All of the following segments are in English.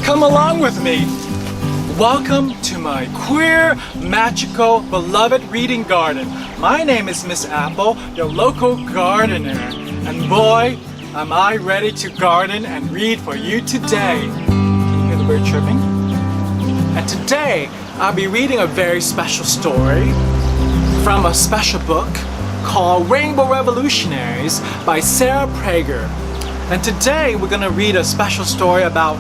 Come along with me. Welcome to my queer, magical, beloved reading garden. My name is Miss Apple, your local gardener. And boy, am I ready to garden and read for you today. Can you hear the bird chirping? And today, I'll be reading a very special story from a special book called Rainbow Revolutionaries by Sarah Prager. And today, we're gonna read a special story about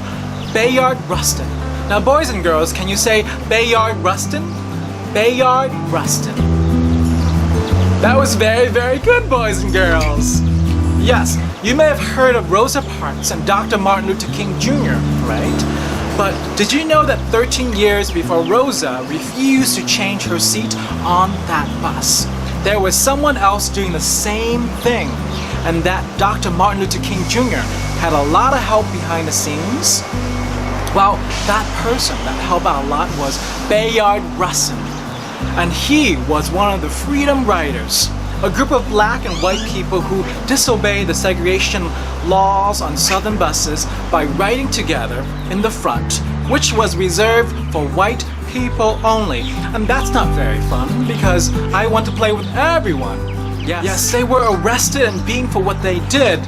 Bayard Rustin. Now, boys and girls, can you say Bayard Rustin? Bayard Rustin. That was very, very good, boys and girls. Yes, you may have heard of Rosa Parks and Dr. Martin Luther King Jr., right? But did you know that 13 years before Rosa refused to change her seat on that bus, there was someone else doing the same thing, and that Dr. Martin Luther King Jr. had a lot of help behind the scenes? Well, that person that helped out a lot was Bayard Rustin, and he was one of the Freedom Riders, a group of black and white people who disobeyed the segregation laws on southern buses by riding together in the front, which was reserved for white people only. And that's not very fun because I want to play with everyone. Yes, they were arrested and beaten for what they did,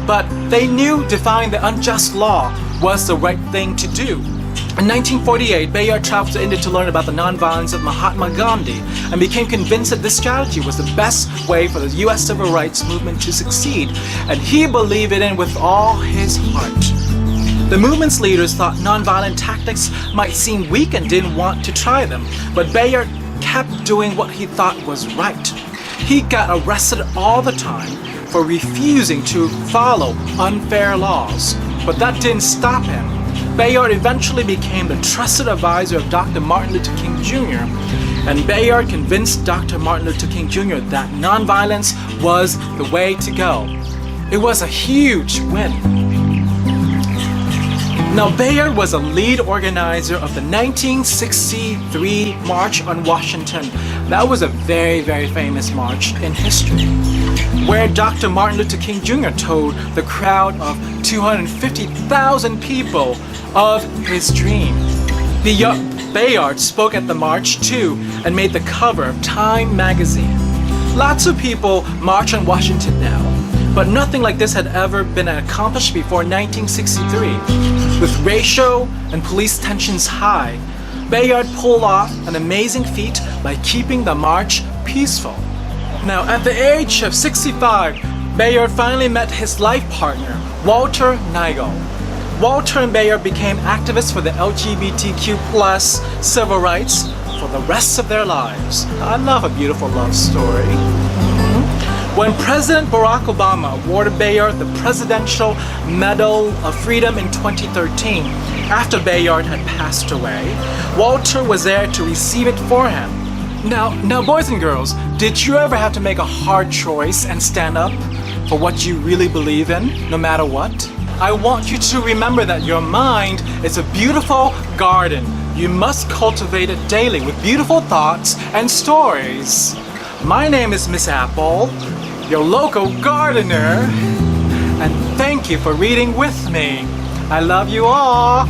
but they knew defying the unjust law was the right thing to do. In 1948, Bayard traveled to India to learn about the nonviolence of Mahatma Gandhi and became convinced that this strategy was the best way for the US civil rights movement to succeed, and he believed it in with all his heart. The movement's leaders thought nonviolent tactics might seem weak and didn't want to try them, but Bayard kept doing what he thought was right. He got arrested all the time for refusing to follow unfair laws, but that didn't stop him. Bayard eventually became the trusted advisor of Dr. Martin Luther King Jr., and Bayard convinced Dr. Martin Luther King Jr. that nonviolence was the way to go. It was a huge win. Now, Bayard was a lead organizer of the 1963 March on Washington. That was a very, very famous march in history, where Dr. Martin Luther King Jr. told the crowd of 250,000 people of his dream. Bayard spoke at the march too and made the cover of Time magazine. Lots of people march on Washington now, but nothing like this had ever been accomplished before 1963. With racial and police tensions high, Bayard pulled off an amazing feat by keeping the march peaceful. Now, at the age of 65, Bayard finally met his life partner, Walter Nigel. Walter and Bayard became activists for the LGBTQ plus civil rights for the rest of their lives. I love a beautiful love story. When President Barack Obama awarded Bayard the Presidential Medal of Freedom in 2013, after Bayard had passed away, Walter was there to receive it for him. Now, boys and girls, did you ever have to make a hard choice and stand up for what you really believe in, no matter what? I want you to remember that your mind is a beautiful garden. You must cultivate it daily with beautiful thoughts and stories. My name is Miss Apple, your local gardener, and thank you for reading with me. I love you all.